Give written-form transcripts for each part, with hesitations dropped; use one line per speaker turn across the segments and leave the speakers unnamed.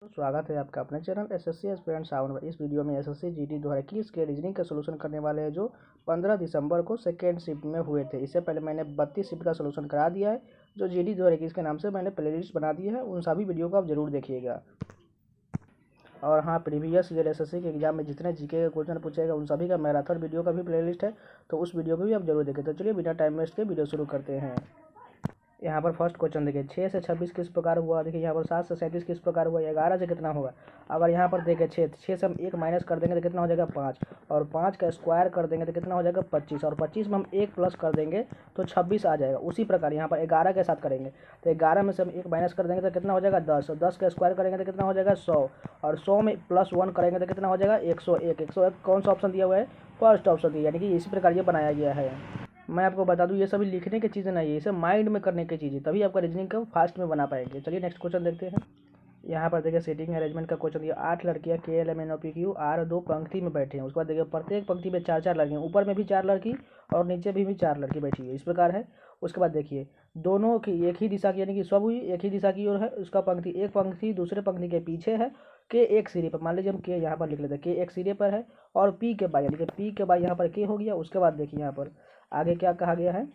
तो स्वागत है आपका अपने चैनल एसएससी एस्पिरेंट सावन में। इस वीडियो में एसएससी जीडी 2021 के रीजनिंग का सोल्यूशन करने वाले हैं जो 15 दिसंबर को सेकेंड शिफ्ट में हुए थे। इससे पहले मैंने 32 शिफ्ट का सोल्यूशन करा दिया है जो जीडी 2021 के नाम से मैंने प्लेलिस्ट बना दी है। उन सभी वीडियो को आप जरूर देखिएगा। और हाँ, प्रीवियस ईयर एसएससी के एग्जाम में जितने जीके के क्वेश्चन पूछेगा उन सभी का मैराथन वीडियो का भी प्लेलिस्ट है, तो उस वीडियो को भी आप जरूर देखें। तो चलिए बिना टाइम वेस्ट के वीडियो शुरू करते हैं। यहाँ पर फर्स्ट क्वेश्चन देखिए, 6 से 26 किस प्रकार हुआ। देखिए यहाँ पर 7 से 37 किस प्रकार हुआ, 11 से कितना होगा। अगर यहाँ पर देखें 6 से हम 1 माइनस कर देंगे तो कितना हो जाएगा 5, और 5 का स्क्वायर कर देंगे तो कितना हो जाएगा 25, और 25 में हम 1 प्लस कर देंगे तो 26 आ जाएगा। उसी प्रकार यहाँ पर 11 के साथ करेंगे तो 11 में से हम 1 माइनस कर देंगे तो कितना हो जाएगा 10, और 10 का स्क्वायर करेंगे तो कितना हो जाएगा 100, और 100 में प्लस 1 करेंगे तो कितना हो जाएगा 101। 101 कौन सा ऑप्शन दिया हुआ है, फर्स्ट ऑप्शन दिया, यानी कि इसी प्रकार ये बनाया गया है। मैं आपको बता दूं ये सभी लिखने की चीज़ें नहीं है, इसे माइंड में करने की चीज़ें, तभी आपका रीजनिंग को फास्ट में बना पाएंगे। चलिए नेक्स्ट क्वेश्चन देखते हैं। यहाँ पर देखिए सीटिंग अरेंजमेंट का क्वेश्चन दिया, 8 लड़कियाँ KLMNOPQ R 2 पंक्ति में बैठे हैं। उसके बाद देखिए प्रत्येक पंक्ति में 4 4 लड़कियाँ, ऊपर में भी 4 लड़की और नीचे भी 4 लड़की बैठी है, इस प्रकार है। उसके बाद देखिए दोनों की एक ही दिशा की, यानी कि सब हुई एक ही दिशा की ओर है। उसका पंक्ति एक पंक्ति दूसरे पंक्ति के पीछे है, के एक सिरे पर, मान लीजिए हम के यहाँ पर लिख लेते हैं, के एक सिरे पर है और पी के बाई, यानी कि पी के बाई यहाँ पर के हो गया। उसके बाद देखिए यहाँ पर आगे क्या कहा गया है।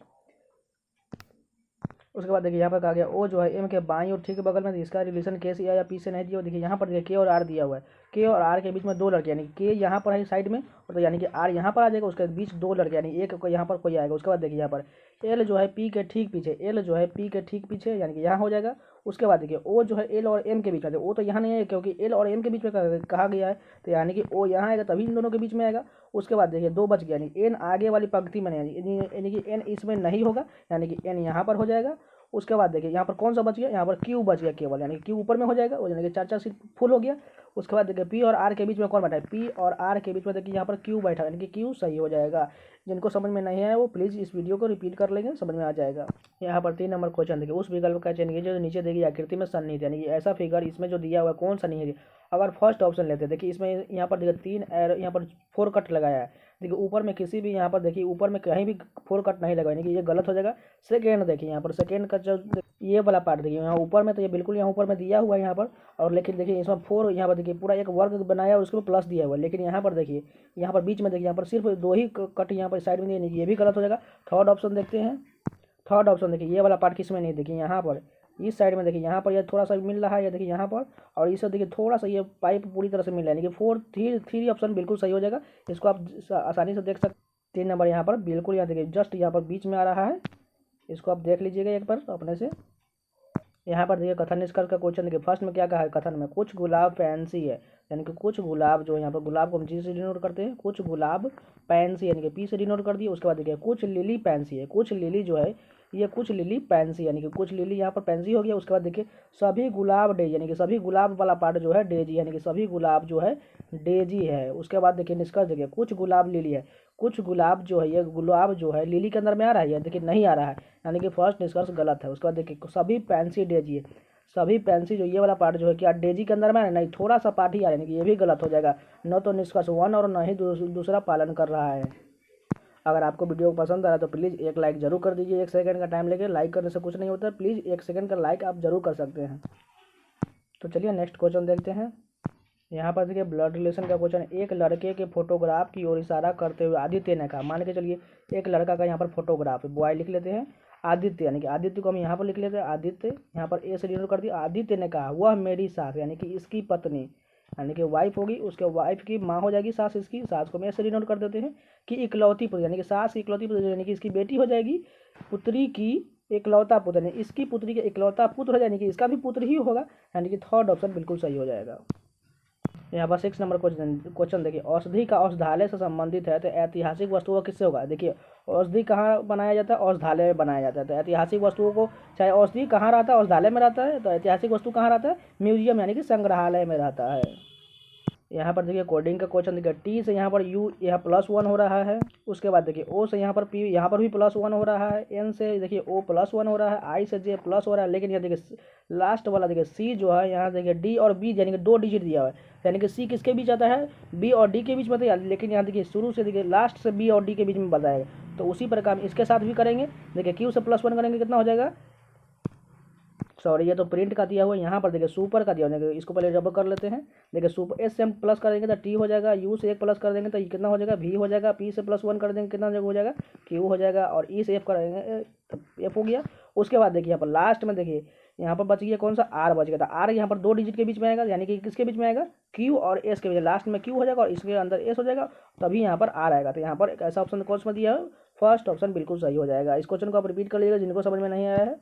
उसके बाद देखिए यहाँ पर कहा गया ओ जो है एम के बाईं और ठीक बगल में, इसका रिलेशन के से या पी से नहीं दिया। देखिए यहाँ पर देखिए के और आर दिया हुआ है, के और आर के बीच में 2 लड़के, यानी के यहाँ पर है साइड में, और तो यानी कि आर यहाँ पर आ जाएगा, उसके बीच 2 लड़के, यानी एक को यहाँ पर कोई आएगा। उसके बाद देखिए यहाँ पर एल जो है पी के ठीक पीछे, एल जो है पी के ठीक पीछे, यानी कि यहाँ हो जाएगा। उसके बाद देखिए ओ जो है एल और एम के बीच में, ओ तो यहाँ नहीं है क्योंकि एल और एम के बीच में कहा गया है, तो यानी कि ओ यहाँ आएगा तभी इन दोनों के बीच में आएगा। उसके बाद देखिए 2 बच गया, यानी एन आगे वाली पंक्ति में नहीं, यानी कि एन इसमें नहीं होगा, यानी कि एन यहाँ पर हो जाएगा। उसके बाद देखिए यहाँ पर कौन सा बच गया, यहाँ पर क्यू बच गया केवल, यानी कि क्यू ऊपर में हो जाएगा, यानी कि 4 4 सीट फुल हो गया। उसके बाद देखिए पी और आर के बीच में कौन बैठा है, पी और आर के बीच में देखिए यहाँ पर क्यू बैठा है, यानी कि क्यू सही हो जाएगा। जिनको समझ में नहीं आया वो प्लीज़ इस वीडियो को रिपीट कर लेंगे, समझ में आ जाएगा। यहाँ पर 3 नंबर क्वेश्चन देखिए, उस विकल्प का चयन कीजिए जो नीचे देखिए आकृति में सन्निहित, यानी कि ऐसा फिगर इसमें जो दिया हुआ है कौन सन्निहित है। अगर फर्स्ट ऑप्शन लेते हैं, देखिए इसमें यहाँ पर देखिए 3 एरो, यहाँ पर 4 कट लगाया है। देखिए ऊपर में किसी भी, यहाँ पर देखिए ऊपर में कहीं भी 4 कट नहीं लगा, यानी कि ये गलत हो जाएगा। सेकेंड देखिए यहाँ पर सेकेंड का जो ये वाला पार्ट देखिए यहाँ ऊपर में, तो ये बिल्कुल यहाँ ऊपर में दिया हुआ है यहाँ पर, और लेकिन देखिए इसमें 4 यहाँ पर देखिए पूरा एक वर्ग बनाया और उसके ऊपर प्लस दिया हुआ है, लेकिन यहाँ पर देखिए यहाँ पर बीच में देखिए यहाँ पर सिर्फ 2 ही कट यहाँ पर साइड में दिए, ये भी गलत हो जाएगा। थर्ड ऑप्शन देखते हैं। थर्ड ऑप्शन देखिए ये वाला पार्ट किसमें नहीं, देखिए यहाँ पर इस साइड में देखिए यहाँ पर ये थोड़ा सा मिल रहा है, ये देखिए यहाँ पर, और इसे देखिए थोड़ा सा ये पाइप पूरी तरह से मिल रहा है, यानी कि 4 3 ऑप्शन बिल्कुल सही हो जाएगा। इसको आप आसानी से देख सकते। 3 नंबर यहाँ पर बिल्कुल, यहाँ देखिए जस्ट यहाँ पर बीच में आ रहा है, इसको आप देख लीजिएगा एक बार अपने से। यहाँ पर देखिए कथन निष्कर्ष का क्वेश्चन देखिए, फर्स्ट में क्या कहा है, कथन में कुछ गुलाब फैंसी है, यानी कि कुछ गुलाब जो यहाँ पर गुलाब को हम जी से डिनोट करते हैं, कुछ गुलाब पैंसी यानी कि पी से डिनोट कर दिए। उसके बाद देखिए कुछ लिली पैंसी है, कुछ लिली जो है ये कुछ लिली पैंसी, यानी कि कुछ लिली यहाँ पर पैंसी हो गया। उसके बाद देखिए सभी गुलाब डेजी, यानी कि सभी गुलाब वाला पार्ट जो है डेजी, यानी कि सभी गुलाब जो है डेजी है। उसके बाद देखिए निष्कर्ष देखिए कुछ गुलाब लिली है, कुछ गुलाब जो है ये गुलाब जो है लिली के अंदर में आ रहा है, देखिए नहीं आ रहा है, यानी कि फर्स्ट निष्कर्ष गलत है। उसके बाद देखिए सभी पैंसी डेजी है, सभी पैंसी जो ये वाला पार्ट जो है क्या डेजी के अंदर में है, नहीं थोड़ा सा पार्ट ही आ रहा है, यानी कि ये भी गलत हो जाएगा। न तो निष्कर्ष 1 और न ही दूसरा पालन कर रहा है। अगर आपको वीडियो पसंद आया तो प्लीज़ एक लाइक जरूर कर दीजिए, 1 सेकंड का टाइम लेके, लाइक करने से कुछ नहीं होता, प्लीज़ 1 सेकंड का लाइक आप जरूर कर सकते हैं। तो चलिए नेक्स्ट क्वेश्चन देखते हैं। यहाँ पर देखिए ब्लड रिलेशन का क्वेश्चन, एक लड़के के फोटोग्राफ की ओर इशारा करते हुए आदित्य ने कहा, मान के चलिए एक लड़का का यहाँ पर फोटोग्राफ है, बॉय लिख लेते हैं, आदित्य यानी कि आदित्य को हम यहाँ पर लिख लेते हैं, आदित्य यहाँ पर ए से डिनोट कर दिया। आदित्य ने कहा वह मेरी सास, यानी कि इसकी पत्नी, यानी कि वाइफ होगी, उसके वाइफ की माँ हो जाएगी सास, इसकी सास को हम ऐसे डिनोट कर देते हैं कि इकलौती पुत्री, यानी कि सास की इकलौती पुत्री, यानी कि इसकी बेटी हो जाएगी, पुत्री की इकलौता पुत्र, यानी इसकी पुत्री के इकलौता पुत्र हो, यानी कि इसका भी पुत्र ही होगा, यानी कि थर्ड ऑप्शन बिल्कुल सही हो जाएगा। यहाँ पर 6 नंबर क्वेश्चन देखिए, औषधि का औषधालय से संबंधित है तो ऐतिहासिक वस्तुओं किससे होगा। देखिए औषधि कहाँ बनाया जाता है, औषधालय में बनाया जाता है, तो ऐतिहासिक वस्तुओं को, चाहे औषधि कहाँ रहता है, औषधालय में रहता है, तो ऐतिहासिक वस्तु कहाँ रहता है, म्यूजियम यानी कि संग्रहालय में रहता है। यहाँ पर देखिए कोडिंग का क्वेश्चन देखिए, टी से यहाँ पर यू यहाँ +1 हो रहा है। उसके बाद देखिए ओ से यहाँ पर पी, यहाँ पर भी +1 हो रहा है। एन से देखिए ओ +1 हो रहा है। आई से जे प्लस हो रहा है, लेकिन यहाँ देखिए लास्ट वाला देखिए सी जो है, यहाँ देखिए डी और बी यानी कि 2 डिजिट दिया हुआ है, यानी कि सी किसके बीच आता है, बी और डी के बीच में आता है, लेकिन यहाँ देखिए शुरू से देखिए लास्ट से बी और डी के बीच में बताएगा। तो उसी प्रकार इसके साथ भी करेंगे। देखिए क्यू से +1 करेंगे कितना हो जाएगा सॉरी ये तो प्रिंट का दिया हुआ है, यहाँ पर देखिए सुपर का दिया हुआ है। इसको पहले रब कर लेते हैं। देखिए सुपर एस से हम प्लस कर देंगे तो टी हो जाएगा, यू से 1 प्लस कर देंगे तो ये कितना हो जाएगा वी हो जाएगा, पी से +1 कर देंगे कितना हो जाएगा क्यू हो जाएगा, और ई से एफ करेंगे तो एफ हो गया। उसके बाद देखिए यहाँ पर लास्ट में देखिए यहाँ पर बच गया कौन सा आर बच गया था। आर यहाँ पर 2 डिजिट के बीच में आएगा, यानी कि किसके बीच में आएगा क्यू और एस के बीच, लास्ट में क्यू हो जाएगा और इसके अंदर एस हो जाएगा, तभी यहाँ पर आर आएगा। तो यहाँ पर एक ऐसा ऑप्शन कौन सा दिया है, फर्स्ट ऑप्शन बिल्कुल सही हो जाएगा। इस क्वेश्चन को आप रिपीट कर लीजिएगा जिनको समझ में नहीं आया है।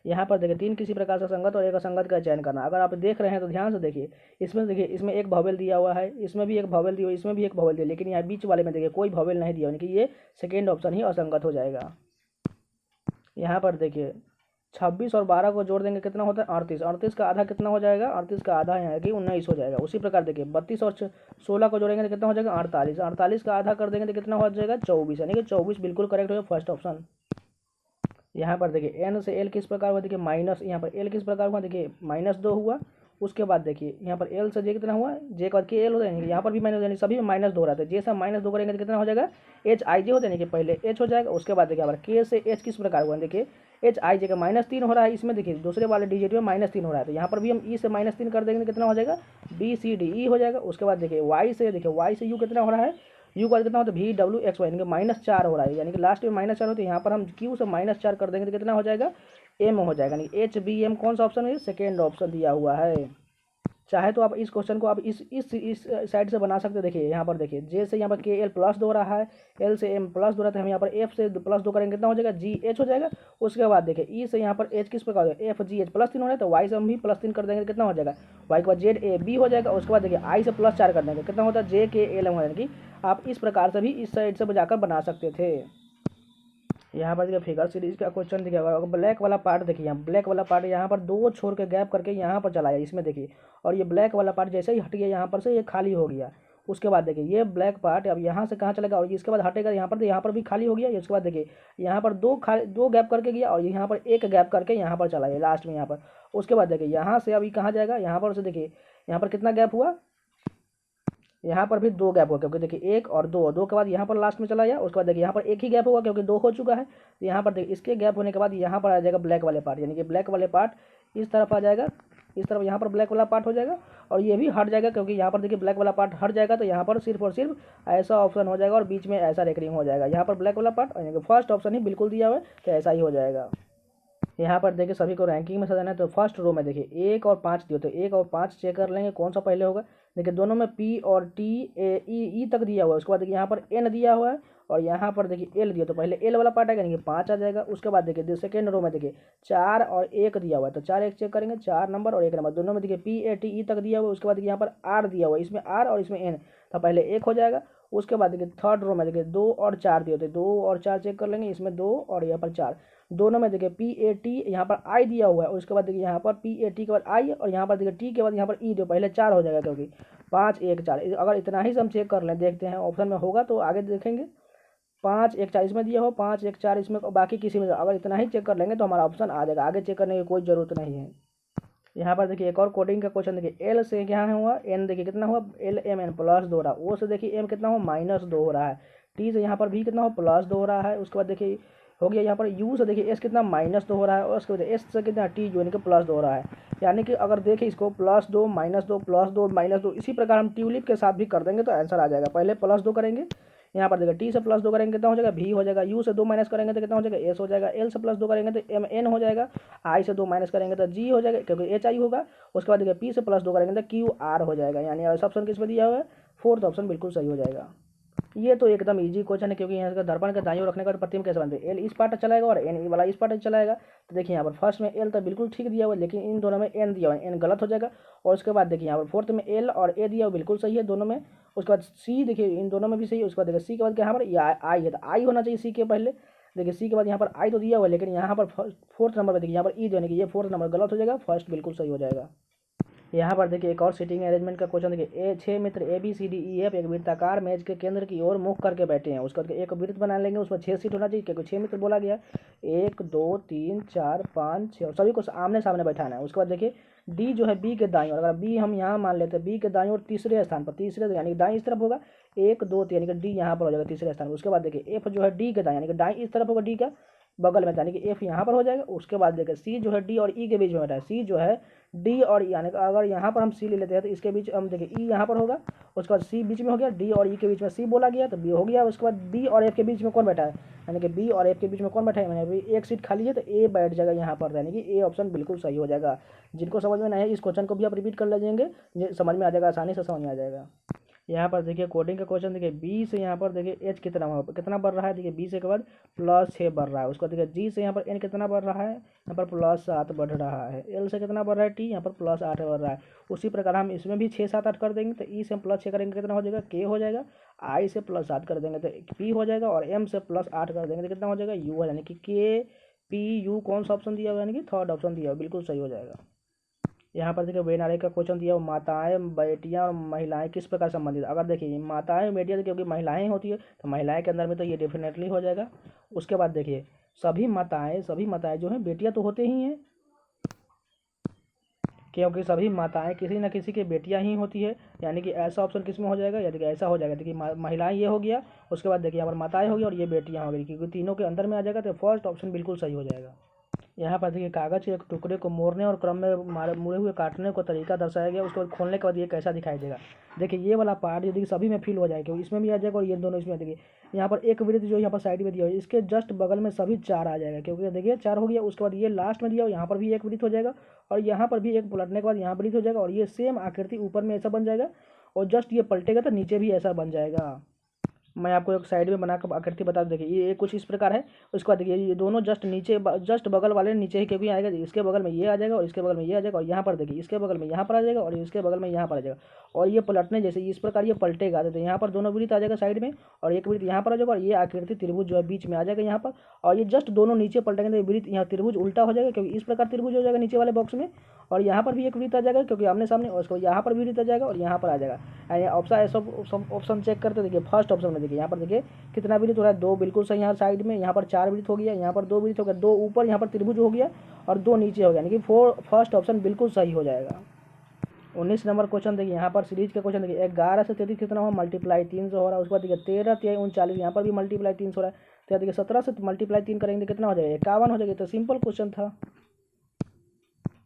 यहाँ पर देखिए 3 किसी प्रकार से संगत और एक असंगत का चयन करना। अगर आप देख रहे हैं तो ध्यान से देखिए, इसमें देखिए इसमें एक भॉवेल दिया हुआ है, इसमें भी एक भॉवेल दी हुई, इसमें भी एक भॉवेल दिया, लेकिन यहाँ बीच वाले में देखिए कोई भॉवेल नहीं दिया, यानी कि ये सेकेंड ऑप्शन ही असंगत हो जाएगा। यहाँ पर देखिए 26 और 12 को जोड़ देंगे कितना होता है 38, 38 का आधा कितना हो जाएगा, 38 का आधा यहाँ कि 19 हो जाएगा। उसी प्रकार देखिए 32 और 16 को जोड़ेंगे तो कितना हो जाएगा 48, 48 का आधा कर देंगे तो कितना हो जाएगा 24, यानी कि 24 बिल्कुल करेक्ट हो जाएगा फर्स्ट ऑप्शन। यहाँ पर देखिए एन से एल किस प्रकार हुआ, देखिए माइनस, यहाँ पर एल किस प्रकार हुआ, देखिए -2 हुआ। उसके बाद देखिए यहाँ पर एल से जे कितना हुआ, जे के बाद के एल हो जाएंगे, यहाँ पर भी माइनस, यानी सभी में -2 रहा था। जे से -2 करेंगे तो कितना हो जाएगा एच आई जे हो जाएंगे, पहले एच हो जाएगा। उसके बाद देखिए यहाँ पर के से एच किस प्रकार हुआ, देखिए एच आई जे का -3 हो रहा है, इसमें देखिए दूसरे वाले डिजिट में -3 हो रहा है, तो यहाँ पर भी हम ई से -3 कर देंगे तो कितना हो जाएगा बी सी डी ई हो जाएगा। उसके बाद देखिए वाई से, देखिए वाई से यू कितना हो रहा है, यू का कितना होता है वी डब्ल्यू एक्स वाई, यानी कि -4 हो रहा है, यानी कि लास्ट में -4 होता है। यहाँ पर हम क्यू से -4 कर देंगे तो कितना हो जाएगा एम हो जाएगा, यानी एच बी एम कौन सा ऑप्शन है, सेकेंड ऑप्शन दिया हुआ है। चाहे तो आप इस क्वेश्चन को आप इस साइड से बना सकते हो। देखिए यहाँ पर देखिए जे से यहाँ पर के एल +2 हो रहा है, एल से एम +2 रहा है, तो हम यहाँ पर एफ से +2 करेंगे कितना हो जाएगा जी एच हो जाएगा। उसके बाद देखिए ई से यहाँ पर एच किस प्रकार हो, एफ जी एच +3 हो रहा है, तो वाई से हम भी +3 कर देंगे कितना हो जाएगा वाई के बाद जेड ए बी हो जाएगा। उसके बाद देखिए आई से +4 कर देंगे कितना होता है जे के एल एम हो, यानी कि आप इस प्रकार से भी इस साइड से जाकर बना सकते थे। यहाँ पर देखिए फिगर सीरीज का क्वेश्चन देखिए, अगर ब्लैक वाला पार्ट देखिए, यहाँ ब्लैक वाला पार्ट यहाँ पर 2 छोड़ के गैप करके यहाँ पर चला है इसमें देखिए, और ये ब्लैक वाला पार्ट जैसे ही हट गया यहाँ पर से ये खाली हो गया। उसके बाद देखिए ये ब्लैक पार्ट अब यहाँ से कहाँ चलेगा, और इसके बाद हटेगा यहाँ पर, तो यहाँ पर भी खाली हो गया। उसके बाद देखिए यहाँ पर 2 गैप करके गया, और यहाँ पर 1 गैप करके यहाँ पर चला है लास्ट में यहाँ पर। उसके बाद देखिए यहाँ से अभी कहाँ जाएगा, यहाँ पर से देखिए यहाँ पर कितना गैप हुआ, यहाँ पर भी 2 गैप होगा, क्योंकि देखिए 1 और 2 के बाद यहाँ पर लास्ट में चला गया। उसके बाद देखिए यहाँ पर 1 ही गैप होगा क्योंकि 2 हो चुका है। तो यहाँ पर देखिए इसके गैप होने के बाद यहाँ पर आ जाएगा ब्लैक वाले पार्ट, यानी कि ब्लैक वाले पार्ट इस तरफ आ जाएगा, इस तरफ यहाँ पर ब्लैक वाला पार्ट हो जाएगा, और ये भी हट जाएगा क्योंकि यहाँ पर देखिए ब्लैक वाला पार्ट हट जाएगा, तो यहाँ पर सिर्फ और सिर्फ ऐसा ऑप्शन हो जाएगा और बीच में ऐसा रेकरिंग हो जाएगा। यहाँ पर ब्लैक वाला पार्ट, यानी कि फर्स्ट ऑप्शन ही बिल्कुल दिया हुआ है, तो ऐसा ही हो जाएगा। यहाँ पर देखिए सभी को रैंकिंग में सजाना है, तो फर्स्ट रो में देखिए 1 और 5 दिए, तो 1 और 5 चेक कर लेंगे कौन सा पहले होगा। देखिए दोनों में पी और टी ए ई तक दिया हुआ है। उसके बाद देखिए यहाँ पर एन दिया हुआ है और यहाँ पर देखिए एल दिया, तो पहले एल वाला पार्ट आएगा, यानी कि 5 आ जाएगा। उसके बाद देखिए सेकेंड रो में देखिए 4 और 1 दिया हुआ है, तो 4 1 चेक करेंगे, 4 नंबर और 1 नंबर दोनों में देखिए पी ए टी ई तक दिया हुआ है। उसके बाद देखिए यहाँ पर आर दिया हुआ है, इसमें आर और इसमें एन, तो पहले 1 हो जाएगा। उसके बाद देखिए थर्ड रो में देखिए 2 और 4 दिए होते हैं, 2 और 4 चेक कर लेंगे, इसमें 2 और यहाँ पर 4, दोनों में देखिए पी ए टी यहाँ पर आई दिया हुआ है। उसके बाद देखिए यहाँ पर पी ए टी के बाद आई, और यहाँ पर देखिए टी के बाद यहाँ पर ई दो, पहले 4 हो जाएगा क्योंकि 5 1 4। अगर इतना ही हम चेक कर लें, देखते हैं ऑप्शन में होगा तो आगे देखेंगे। 5 1 4 इसमें दिया हो, 5 1 4 इसमें, बाकी किसी में अगर इतना ही चेक कर लेंगे तो हमारा ऑप्शन आ जाएगा, आगे चेक करने की कोई ज़रूरत नहीं है। यहाँ पर देखिए एक और कोडिंग का क्वेश्चन देखिए, एल से क्या हुआ एन, देखिए कितना हुआ एल एम एन +2 रहा, ओ से देखिए एम कितना हुआ -2 हो रहा है, टी से यहाँ पर भी कितना हो +2 हो रहा है। उसके बाद देखिए हो गया यहाँ पर यू से देखिए एस कितना -2 हो रहा है, और उसके बाद एस से कितना टी जो यानी कि +2 हो रहा है। यानी कि अगर देखें इसको +2 -2 +2 -2, इसी प्रकार हम ट्यूलिप के साथ भी कर देंगे तो आंसर आ जाएगा। पहले +2 करेंगे, यहाँ पर देखिए टी से +2 करेंगे कितना हो जाएगा भी हो जाएगा, यू से 2 माइनस करेंगे तो कितना हो जाएगा एस हो जाएगा, एल से +2 करेंगे तो एम एन हो जाएगा, आई से 2 माइनस करेंगे तो जी हो जाएगा क्योंकि एच आई होगा। उसके बाद देखिए पी से +2 करेंगे तो क्यू आर हो जाएगा, यानी ऐसा ऑप्शन किस में दिया हुआ है, फोर्थ ऑप्शन बिल्कुल सही हो जाएगा। ये तो एकदम इजी क्वेश्चन है, क्योंकि यहाँ का दर्पण के दाईं ओर रखने का प्रतिबिंब कैसे बनते हैं, एल इस पार्ट चलाएगा और एन वाला इस पार्ट चलाएगा। तो देखिए यहाँ पर फर्स्ट में एल तो बिल्कुल ठीक दिया हुआ है, लेकिन इन दोनों में एन दिया हुआ है, एन गलत हो जाएगा। और उसके बाद देखिए यहाँ पर फोर्थ में एल और ए दिया हुआ बिल्कुल सही है दोनों में। उसके बाद सी देखिए इन दोनों में भी सही है। उसके बाद देखिए सी के बाद यहाँ पर आई है, तो आई होना चाहिए सी के पहले। देखिए सी के बाद यहाँ पर आई तो दिया हुआ है, लेकिन यहाँ पर फोर्थ नंबर पर देखिए यहाँ पर ई देने की, ये फोर्थ नंबर गलत हो जाएगा, फर्स्ट बिल्कुल सही हो जाएगा। यहाँ पर देखिए एक और सीटिंग अरेंजमेंट का क्वेश्चन देखिए, 6 मित्र A B C D E F एक वृत्ताकार मेज के केंद्र की ओर मुख करके बैठे हैं। उसका एक वृत्त बना लेंगे, उसमें 6 सीट होना चाहिए क्योंकि 6 मित्र बोला गया है। 1 2 3 4 5 6, सभी को आमने सामने बैठाना है। उसके बाद देखिए डी जो है बी के दाईं ओर, अगर बी हम यहाँ मान लेते हैं बी के दाईं ओर तीसरे स्थान पर, तीसरे यानी कि दाईं इस तरफ होगा, 1 2 3 यानी कि डी यहाँ पर हो जाएगा तीसरे स्थान पर। उसके बाद देखिए एफ जो है डी के दाईं यानी कि दाईं इस तरफ होगा डी का, बगल में, यानी कि एफ यहाँ पर हो जाएगा। उसके बाद देखिए सी जो है डी और ई के बीच में बैठा है, सी जो है डी और ई, यानी कि अगर यहाँ पर हम सी ले लेते हैं तो इसके बीच हम देखिए ई यहाँ पर होगा, उसके बाद सी बीच में हो गया, डी और ई के बीच में सी बोला गया तो बी हो गया। उसके बाद बी और एफ के बीच में कौन बैठा है, यानी कि बी और एफ के बीच में कौन बैठा है, मैंने अभी एक सीट खाली है तो ए बैठ जाएगा यहाँ पर, यानी कि ए ऑप्शन बिल्कुल सही हो जाएगा। जिनको समझ में नहीं है इस क्वेश्चन को भी आप रिपीट कर लीजिएंगे, समझ में आ जाएगा, आसानी से समझ में आ जाएगा। यहाँ पर देखिए कोडिंग का क्वेश्चन देखिए बी से यहाँ पर देखिए एच कितना बढ़ रहा है, देखिए बी से के बाद +6 बढ़ रहा है। उसको देखिए जी से यहाँ पर एन कितना बढ़ रहा है, यहाँ पर +7 बढ़ रहा है। एल से कितना बढ़ रहा है, टी यहाँ पर +8 बढ़ रहा है। उसी प्रकार हम इसमें भी 6 7 8 कर देंगे तो ई से हम +6 करेंगे कितना हो जाएगा, के हो जाएगा। आई से +7 कर देंगे तो पी हो जाएगा, और एम से +8 कर देंगे तो कितना हो जाएगा, यू हो, यानी कि के पी यू कौन सा ऑप्शन दिया हुआ है, यानी कि थर्ड ऑप्शन दिया हुआ, बिल्कुल सही हो जाएगा। यहाँ पर देखिए वेनारे का क्वेश्चन दिया हुआ, माताएं बेटियां और महिलाएं किस प्रकार संबंधित। अगर देखिए माताएं बेटियां क्योंकि महिलाएं होती है तो महिलाएं के अंदर में तो ये डेफिनेटली हो जाएगा। उसके बाद देखिए सभी माताएं जो हैं बेटियां तो होते ही हैं, क्योंकि सभी माताएं किसी न किसी की बेटियां ही होती है, यानी कि ऐसा ऑप्शन किस में हो जाएगा, या देखिए ऐसा हो जाएगा। देखिए महिलाएं ये हो गया, उसके बाद देखिए यहाँ पर माताएं हो गई और ये बेटियां हो गई, क्योंकि तीनों के अंदर में आ जाएगा तो फर्स्ट ऑप्शन बिल्कुल सही हो जाएगा। यहाँ पर देखिए कागज के एक टुकड़े को मोड़ने और क्रम में मुड़े हुए काटने को तरीका दर्शाया गया, उसको खोलने के बाद ये कैसा दिखाई देगा। देखिए ये वाला पार्ट यदि सभी में फिल हो जाएगा, क्योंकि इसमें भी आ जाएगा और ये दोनों इसमें। देखिए यहाँ पर एक वृत्त जो यहाँ पर साइड में दिया हुआ है इसके जस्ट बगल में सभी 4 आ जाएगा, क्योंकि देखिए 4 हो गया। उसके बाद ये लास्ट में दिया हुआ यहाँ पर भी एक वृत्त हो जाएगा, और यहाँ पर भी एक पलटने के बाद यहाँ वृत्त हो जाएगा, और ये सेम आकृति ऊपर में ऐसा बन जाएगा, और जस्ट ये पलटेगा तो नीचे भी ऐसा बन जाएगा। मैं आपको एक साइड में बनाकर आकृति बता दूं, देखिए ये कुछ इस प्रकार है। उसके बाद देखिए ये दोनों जस्ट नीचे जस्ट बगल वाले नीचे ही क्योंकि आएगा, इसके बगल में ये आ जाएगा और इसके बगल में ये आ जाएगा, और यहाँ पर देखिए इसके बगल में यहाँ पर आ जाएगा और इसके बगल में यहाँ पर आ जाएगा, और ये पलटने जैसे इस प्रकार ये पलटेगा तो यहाँ पर दोनों वृत्त आ जाएगा साइड में, और एक वृत्त यहाँ पर आ जाएगा, और ये आकृति त्रिभुज जो है बीच में आ जाएगा यहाँ पर, और ये जस्ट दोनों नीचे पलटेंगे तो वृत्त यहाँ त्रिभुज उल्टा हो जाएगा, क्योंकि इस प्रकार त्रिभुज हो जाएगा नीचे वाले बॉक्स में, और यहाँ पर भी एक वृत्त आ जाएगा क्योंकि आमने सामने, और उसको यहाँ पर भी वृत्त आ जाएगा और यहाँ पर आ जाएगा। ऑप्शन सब ऑप्शन चेक करते देखिए फर्स्ट ऑप्शन में देखिए यहाँ पर देखिए कितना वृत्त हो रहा है, 2 बिल्कुल सही। यहाँ साइड में यहाँ पर 4 वृत्त हो गया, यहाँ पर 2 वृत्त हो गया, 2 ऊपर यहाँ पर त्रिभुज हो गया और 2 नीचे हो गया, यानी कि फर्स्ट ऑप्शन बिल्कुल सही हो जाएगा। 19 नंबर क्वेश्चन देखिए यहाँ पर सीरीज का क्वेश्चन देखिए 11 से 33 कितना हो, मल्टीप्लाई 300 हो रहा है। उसके बाद देखिए 13 3 39 यहाँ पर भी मल्टीप्लाई 300 हो रहा है। तो देखिए 17 से मल्टीप्लाई 3 करेंगे तो कितना हो जाएगा, 51 हो जाएगा। तो सिंपल क्वेश्चन था।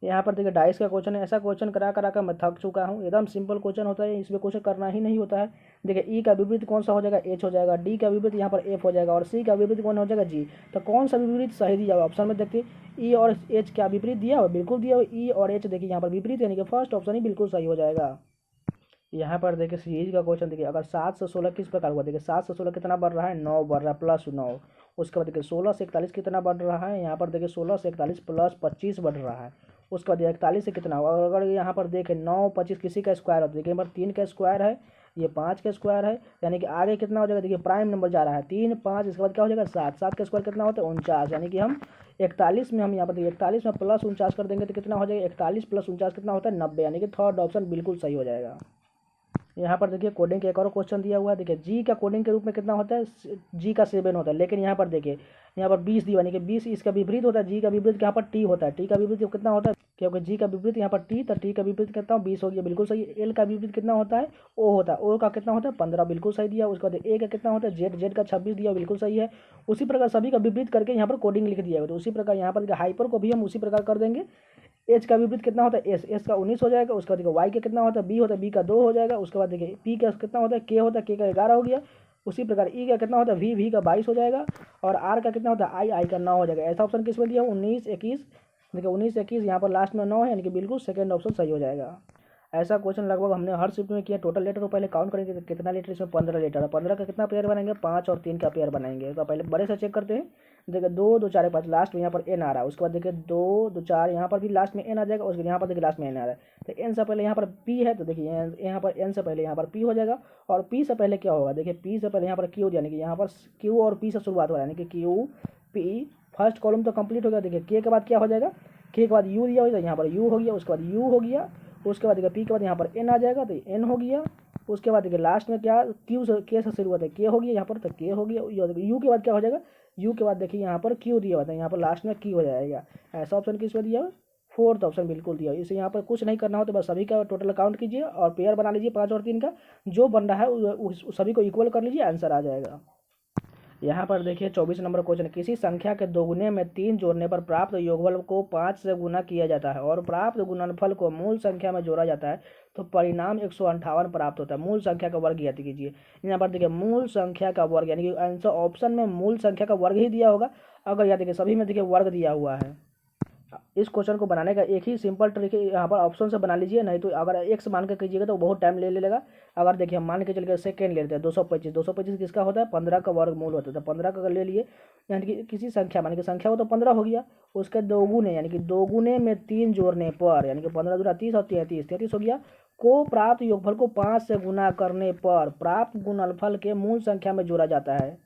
यहाँ पर देखिए डाइस का क्वेश्चन है, ऐसा क्वेश्चन करा करा कर मैं थक चुका हूँ। एकदम सिंपल क्वेश्चन होता है, इसमें क्वेश्चन करना ही नहीं होता है। देखिए ई का विपरीत कौन सा हो जाएगा, एच हो जाएगा। डी का विपरीत यहाँ पर एफ हो जाएगा, और सी का विपरीत कौन हो जाएगा, जी। तो कौन सा विपरीत सही दिया हुआ ऑप्शन में देखिए ई और एच क्या विपरीत दिया हुआ, बिल्कुल दिया हुआ ई और एच देखिए यहाँ पर विपरीत, यानी कि फर्स्ट ऑप्शन ही बिल्कुल सही हो जाएगा। यहाँ पर देखिए सीरीज का क्वेश्चन देखिए अगर 7 से 16 किस प्रकार हुआ, देखिए 7 से 16 कितना बढ़ रहा है, 9 बढ़ रहा है +9। उसके बाद देखिए 16 से 41 कितना बढ़ रहा है, यहाँ पर देखिए 16 से 41 +25 बढ़ रहा है। उसके बाद 41 से कितना होगा, अगर यहाँ पर देखें 9 25 किसी का स्क्वायर होता है, देखिए यहाँ पर 3 का स्क्वायर है, ये 5 का स्क्वायर है, यानी कि आगे कितना हो जाएगा, देखिए प्राइम नंबर जा रहा है 3 5, इसके बाद क्या हो जाएगा 7 7 का स्क्वायर कितना होता है 49, यानी कि हम 41 में हम यहाँ पर देखिए 41 में +49 कर देंगे तो कितना हो जाएगा, 41 + 49 कितना होता है 90, यानी कि थर्ड ऑप्शन बिल्कुल सही हो जाएगा। यहाँ पर देखिए कोडिंग का एक और क्वेश्चन दिया हुआ है। देखिए जी का कोडिंग के रूप में कितना होता है, जी का 7 होता है, लेकिन यहाँ पर देखिए यहाँ पर 20 दिया, यानी कि 20 इसका विपरीत होता है। जी का विपरीत यहाँ पर टी होता है, टी का विपरीत कितना होता है, क्योंकि जी का विपरीत यहाँ पर टी, तो टी का विपरीत कितना 20 हो गया, बिल्कुल सही। एल का विपरीत कितना होता है, ओ होता है, ओ का कितना होता है 15, बिल्कुल सही दिया। उसके बाद ए का कितना होता है, जेड, जेड का 26 दिया, बिल्कुल सही है। उसी प्रकार सभी का विपरीत करके यहाँ पर कोडिंग लिख दिया है, तो उसी प्रकार यहाँ पर हाइपर को भी हम उसी प्रकार कर देंगे। एच का विपरीत कितना होता है, एस, एस का 19 हो जाएगा। उसके बाद देखिए वाई का कितना होता है, बी होता है, बी का 2 हो जाएगा। उसके बाद देखिए पी का कितना होता है, के होता है, के का 11 हो गया। उसी प्रकार ई का कितना होता है, वी का 22 हो जाएगा, और आर का कितना होता है, आई का 9 हो जाएगा। ऐसा ऑप्शन किस में दिया 19 21, देखिए 19 21 यहाँ पर लास्ट में 9 है, यानी कि बिल्कुल सेकंड ऑप्शन सही हो जाएगा। ऐसा क्वेश्चन लगभग हमने हर शिफ्ट में किया। टोटल लेटर को पहले काउंट करेंगे तो कितना लेटर, इसमें 15 लेटर है। 15 का कितना पेयर बनाएंगे, 5 और 3 का पेयर बनाएंगे। तो पहले बड़े से चेक करते हैं। देखिए 2 2 4 5 लास्ट में यहाँ पर एन आ रहा है। उसके बाद देखिए 2 2 4 यहाँ पर भी लास्ट में एन आ जाएगा। उसके यहाँ पर देखिए लास्ट में एन आ रहा है, तो एन से पहले यहाँ पर पी है, तो देखिए यहाँ पर एन से पहले यहाँ पर पी हो जाएगा, और पी से पहले क्या होगा, देखिए पी से पहले यहाँ पर क्यू, यानी कि यहाँ पर क्यू और पी से शुरुआत हो रहा है, यानी कि क्यू पी फर्स्ट कॉलम तो कंप्लीट हो गया। देखिए के बाद क्या हो जाएगा, के के बाद यू दिया होगा, यहाँ पर यू हो गया। उसके बाद यू हो गया। उसके बाद देखिए पी के बाद यहाँ पर एन आ जाएगा, तो एन हो गया। उसके बाद देखिए लास्ट में क्या, क्यू से के से शुरू होता है, के हो गया यहाँ पर, तो के हो गया। यू के बाद क्या हो जाएगा, यू के बाद देखिए यहाँ पर क्यू दिया होता है, यहाँ पर लास्ट में क्यू हो जाएगा। ऐसा ऑप्शन किस में दिया हुआ, फोर्थ ऑप्शन बिल्कुल दिया। इसे यहाँ पर कुछ नहीं करना हो तो बस सभी का टोटल काउंट कीजिए और पेयर बना लीजिए 5 और 3 का, जो बन रहा है उस सभी को इक्वल कर लीजिए, आंसर आ जाएगा। यहाँ पर देखिए 24 नंबर क्वेश्चन, किसी संख्या के दोगुने में 3 जोड़ने पर प्राप्त योगफल को 5 से गुना किया जाता है और प्राप्त गुणनफल को मूल संख्या में जोड़ा जाता है तो परिणाम 158 प्राप्त होता है। मूल संख्या का वर्ग याद कीजिए। यहाँ पर देखिए मूल संख्या का वर्ग, यानी कि आंसर ऑप्शन में मूल संख्या का वर्ग ही दिया होगा। अगर याद देखिए सभी में देखिए वर्ग दिया हुआ है। इस क्वेश्चन को बनाने का एक ही सिंपल ट्रिक है, यहाँ पर ऑप्शन से बना लीजिए, नहीं तो अगर एक्स मान के कीजिएगा तो बहुत टाइम ले लेगा। अगर देखिए हम मान के चल के सेकेंड ले लेते हैं 225, 225 किसका होता है 15 का वर्गमूल होता है, तो 15 का ले लिए, यानी कि किसी संख्या मान के संख्या हो तो 15 हो गया, उसके दोगुने यानी कि दोगुने में 3 जोड़ने पर, यानी कि 15 दूना 30 और 33 हो गया, को प्राप्त योगफल को 5 से गुना करने पर प्राप्त गुणनफल के मूल संख्या में जोड़ा जाता है।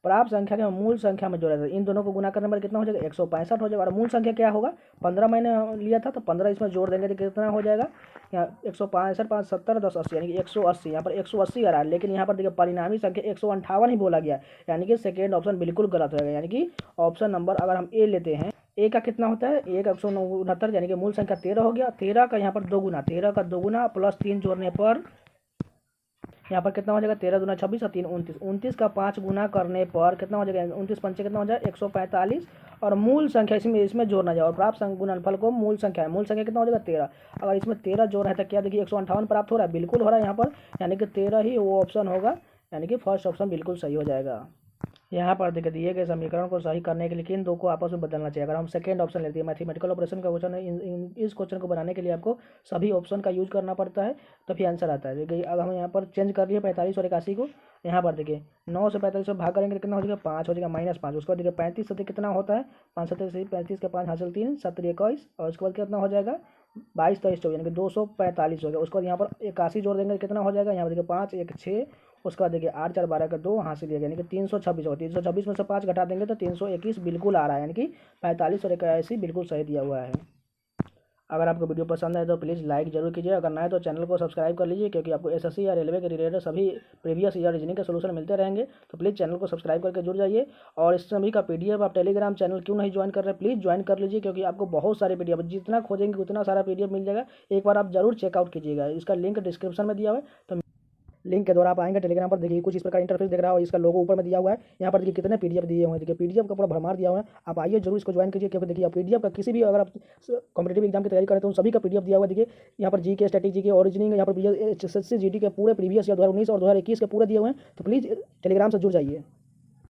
प्राप्त संख्या के मूल संख्या में जोड़ा जाता है, इन दोनों को गुना करने पर कितना हो जाएगा 165 हो जाएगा। और मूल संख्या क्या होगा 15 मैंने लिया था तो 15 इसमें जोड़ देंगे तो कितना हो जाएगा, यहाँ 165 5 70 10 80, यानी कि 180, यहाँ पर 180 आ रहा है, लेकिन यहाँ पर देखिए परिणामी संख्या 158 ही बोला गया, यानी कि सेकेंड ऑप्शन बिल्कुल गलत होगा। यानी कि ऑप्शन नंबर अगर हम ए लेते हैं, ए का कितना होता है 169, यानी कि मूल संख्या 13 हो गया। 13 का यहाँ पर दोगुना, 13 का दोगुना प्लस 3 जोड़ने पर यहाँ पर कितना हो जाएगा 13 दूना 26 और 3 29, 29 का 5 गुना करने पर कितना हो जाएगा 29 पंचे कितना हो जाएगा 145, और मूल संख्या इसमें जोड़ना जाए और प्राप्त गुणनफल को मूल संख्या है, मूल संख्या कितना हो जाएगा 13। अगर इसमें 13 जोड़ है तो क्या देखिए 158 प्राप्त हो रहा है, बिल्कुल हो रहा है यहाँ पर, यानी कि 13 ही वो ऑप्शन होगा, यानी कि फर्स्ट ऑप्शन बिल्कुल सही हो जाएगा। यहाँ पर देखिए दिए गए समीकरण को सही करने के लिए इन दो को आपस में बदलना चाहिए। अगर हम सेकेंड ऑप्शन लेते हैं मैथमेटिकल ऑपरेशन का क्वेश्चन है, इस क्वेश्चन को बनाने के लिए आपको सभी ऑप्शन का यूज करना पड़ता है तभी आंसर आता है। देखिए अगर हम यहाँ पर चेंज कर लिए 45 और 81 को, यहाँ पर देखिए 9 से 45 से भाग करेंगे कितना हो जाएगा 5 हो जाएगा -5, उसके बाद देखिए 35 से कितना होता है 5 7 35 के 5 हासिल 3 7 21, और उसके बाद कितना हो जाएगा 22 23 24, यानी कि 245 हो गया। उसके बाद यहाँ पर 81 जोड़ देंगे कितना हो जाएगा, यहाँ पर देखिए 5 1 6, उसके बाद देखिए 8 4 12 का 2 हासिल दिया गया, यानी कि 326 होगा। 326 में से 5 घटा देंगे तो 321 बिल्कुल आ रहा है, यानी कि 45 और 81 बिल्कुल सही दिया हुआ है। अगर आपको वीडियो पसंद आए तो प्लीज़ लाइक जरूर कीजिए, अगर नए तो चैनल को सब्सक्राइब कर लीजिए, क्योंकि आपको एसएससी या रेलवे के रिलेटेड सभी प्रीवियस ईयर रीजनिंग के सोल्यूशन मिलते रहेंगे। तो प्लीज़ चैनल को सब्सक्राइब करके जुड़ जाइए। और इस सभी का पीडीएफ आप टेलीग्राम चैनल क्यों नहीं ज्वाइन कर रहे हैं, प्लीज़ ज्वाइन कर लीजिए, क्योंकि आपको बहुत सारे पीडीएफ जितना खोजेंगे उतना सारा पीडीएफ मिल जाएगा। एक बार आप जरूर चेकआउट कीजिएगा, इसका लिंक डिस्क्रिप्शन में दिया हुआ है, तो लिंक के द्वारा आप आएंगे टेलीग्राम पर, देखिए कुछ इस प्रकार इंटरफेस दिख रहा है और इसका लोगो ऊपर में दिया हुआ है। यहाँ पर देखिए कितने पीडीएफ दिए हुए हैं, देखिए पीडीएफ का पूरा भरमार दिया हुआ है। आप आइए जरूर इसको ज्वाइन कीजिए, क्योंकि देखिए आप पीडीएफ का किसी भी अगर आप कॉम्पिटेटिव एग्जाम की तैयारी करें तो उन सभी का पीडीएफ दिया हुआ है। देखिए यहाँ पर जी के स्टैटिक जी के ओरिजिनिंग, यहाँ पर एसएससी जीडी के पूरे प्रीवियस ईयर 2019 और 2021 के पूरे दिए हुए हैं। तो प्लीज़ टेलीग्राम से जुड़ जाइए।